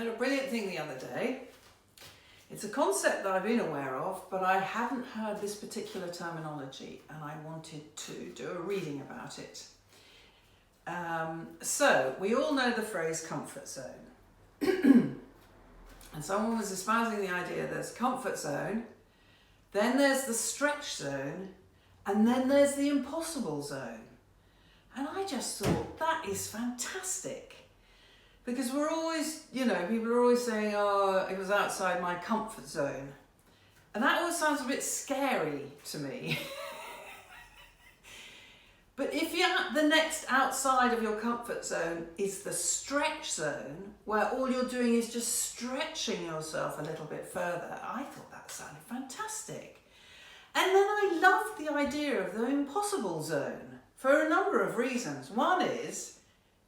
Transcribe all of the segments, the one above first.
had a brilliant thing the other day. It's a concept that I've been aware of, but I hadn't heard this particular terminology, and I wanted to do a reading about it. So, we all know the phrase comfort zone. And someone was espousing the idea there's comfort zone, then there's the stretch zone, and then there's the impossible zone. And I just thought, that is fantastic. Because we're always, people are always saying, oh, it was outside my comfort zone. And that always sounds a bit scary to me. But if the next outside of your comfort zone is the stretch zone, where all you're doing is just stretching yourself a little bit further, I thought that sounded fantastic. And then I loved the idea of the impossible zone for a number of reasons. One is,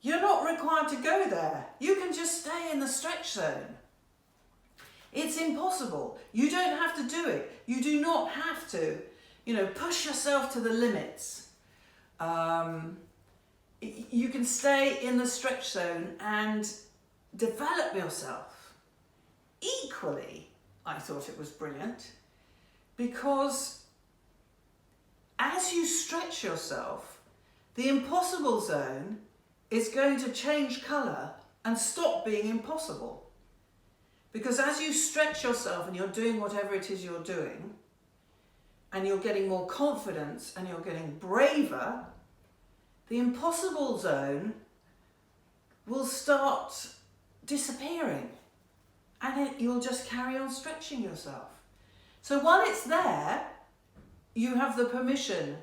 you're not required to go there. You can just stay in the stretch zone. It's impossible. You don't have to do it. You do not have to, push yourself to the limits. You can stay in the stretch zone and develop yourself. Equally, I thought it was brilliant because as you stretch yourself, the impossible zone is going to change colour and stop being impossible. Because as you stretch yourself and you're doing whatever it is you're doing, and you're getting more confidence and you're getting braver, the impossible zone will start disappearing and you'll just carry on stretching yourself. So while it's there, you have the permission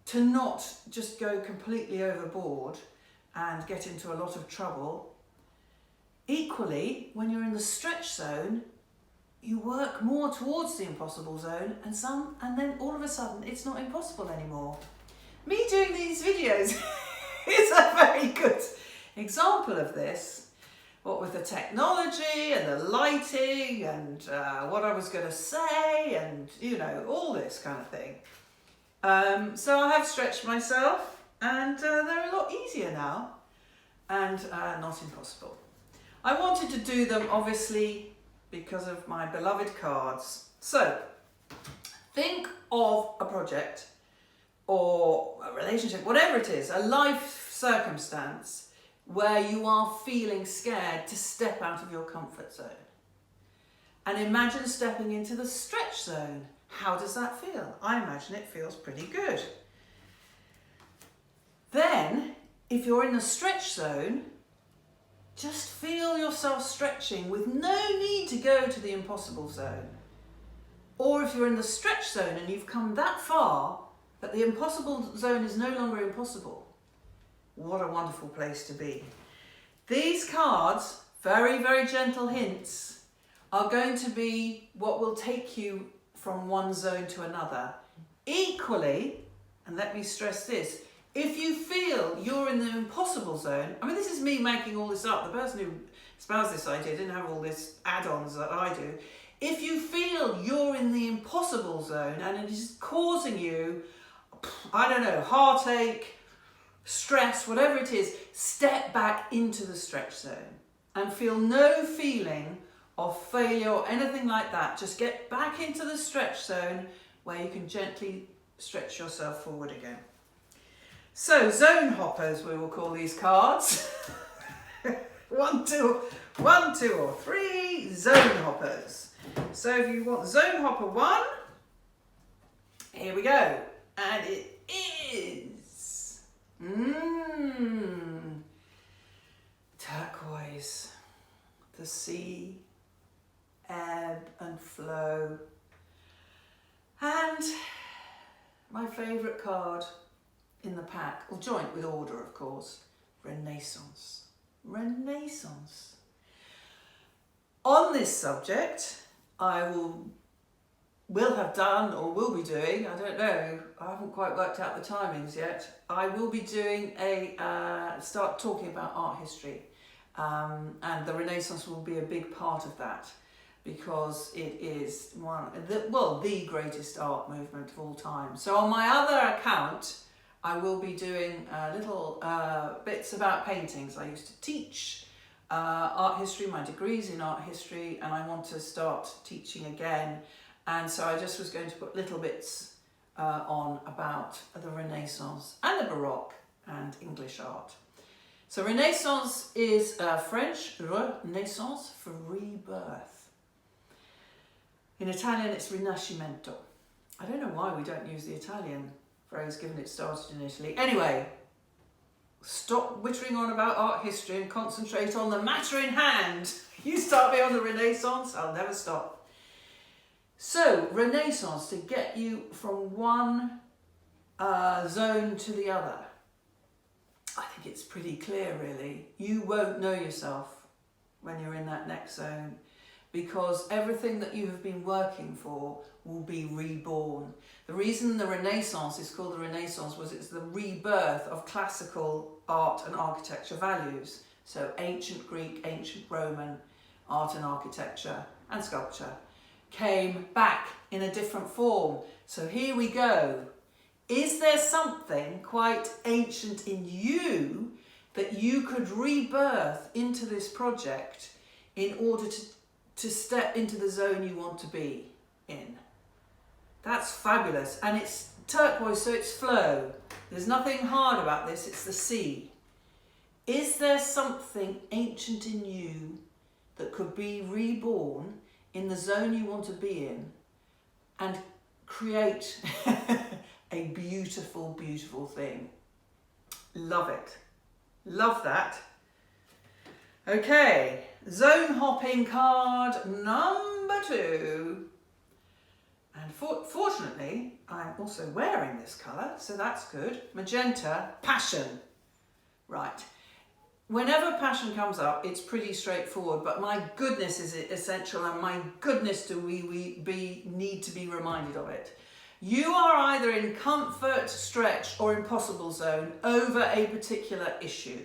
to not just go completely overboard and get into a lot of trouble. Equally, when you're in the stretch zone, you work more towards the impossible zone and then all of a sudden it's not impossible anymore. Me doing these videos is a very good example of this. What with the technology and the lighting and what I was going to say and, all this kind of thing. So I have stretched myself and they're a lot easier now and not impossible. I wanted to do them obviously because of my beloved cards. So think of a project or a relationship, whatever it is, a life circumstance where you are feeling scared to step out of your comfort zone. And imagine stepping into the stretch zone. How does that feel? I imagine it feels pretty good. Then, if you're in the stretch zone, just feel yourself stretching with no need to go to the impossible zone. Or if you're in the stretch zone and you've come that far that the impossible zone is no longer impossible, what a wonderful place to be. These cards, very, very gentle hints, are going to be what will take you from one zone to another. Equally, and let me stress this, if you feel you're in the impossible zone, this is me making all this up. The person who espoused this idea didn't have all this add-ons that I do. If you feel you're in the impossible zone and it is causing you, heartache, stress, whatever it is, step back into the stretch zone and feel no feeling of failure or anything like that. Just get back into the stretch zone where you can gently stretch yourself forward again. So, zone hoppers, we will call these cards. one, two, or three zone hoppers. So if you want zone hopper 1, here we go. And it is turquoise. The sea, ebb and flow. And my favourite card in the pack, or joint with order of course, Renaissance. Renaissance. On this subject, I will have done or will be doing, I don't know, I haven't quite worked out the timings yet, I will be doing start talking about art history, and the Renaissance will be a big part of that because it is the greatest art movement of all time. So on my other account, I will be doing little bits about paintings. I used to teach art history, my degree's in art history, and I want to start teaching again. And so I just was going to put little bits on about the Renaissance and the Baroque and English art. So Renaissance is French, Renaissance, for rebirth. In Italian it's Rinascimento. I don't know why we don't use the Italian phrase given it started in Italy. Anyway, stop wittering on about art history and concentrate on the matter in hand. You start me on the Renaissance, I'll never stop. So, Renaissance, to get you from one zone to the other. I think it's pretty clear, really. You won't know yourself when you're in that next zone, because everything that you have been working for will be reborn. The reason the Renaissance is called the Renaissance was it's the rebirth of classical art and architecture values. So ancient Greek, ancient Roman art and architecture and sculpture came back in a different form. So here we go. Is there something quite ancient in you that you could rebirth into this project in order to step into the zone you want to be in? That's fabulous. And it's turquoise, so it's flow. There's nothing hard about this, it's the sea. Is there something ancient in you that could be reborn in the zone you want to be in and create a beautiful, beautiful thing? Love it. Love that. Okay, zone hopping card number 2. And fortunately, I'm also wearing this colour, so that's good. Magenta, passion. Right. Whenever passion comes up, it's pretty straightforward, but my goodness is it essential, and my goodness do we need to be reminded of it. You are either in comfort, stretch, or impossible zone over a particular issue.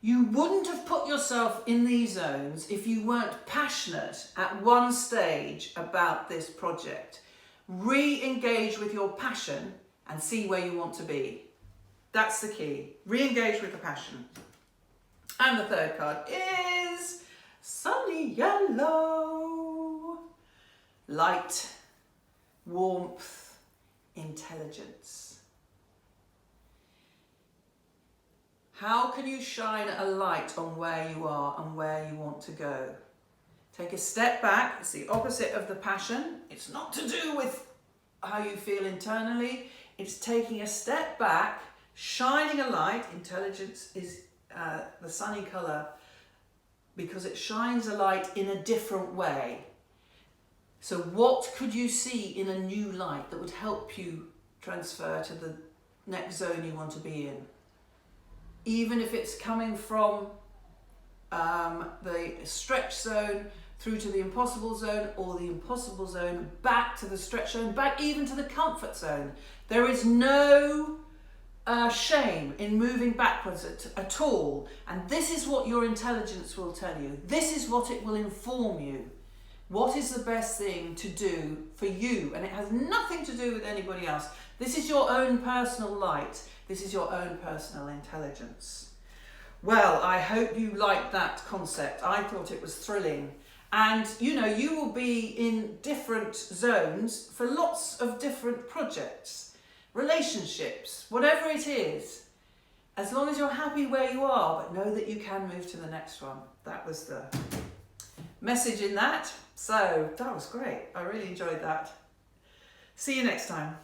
You wouldn't have put yourself in these zones if you weren't passionate at one stage about this project. Re-engage with your passion and see where you want to be. That's the key. Re-engage with the passion. And the third card is Sunny Yellow. Light, warmth, intelligence. How can you shine a light on where you are and where you want to go? Take a step back. It's the opposite of the passion. It's not to do with how you feel internally. It's taking a step back, shining a light. Intelligence is the sunny colour because it shines a light in a different way. So what could you see in a new light that would help you transfer to the next zone you want to be in? Even if it's coming from the stretch zone through to the impossible zone, or the impossible zone back to the stretch zone, back even to the comfort zone. There is no shame in moving backwards at all. And this is what your intelligence will tell you. This is what it will inform you. What is the best thing to do for you? And it has nothing to do with anybody else. This is your own personal light. This is your own personal intelligence. Well, I hope you liked that concept. I thought it was thrilling. And you know, you will be in different zones for lots of different projects, relationships, whatever it is. As long as you're happy where you are, but know that you can move to the next one. That was the message in that. So that was great. I really enjoyed that. See you next time.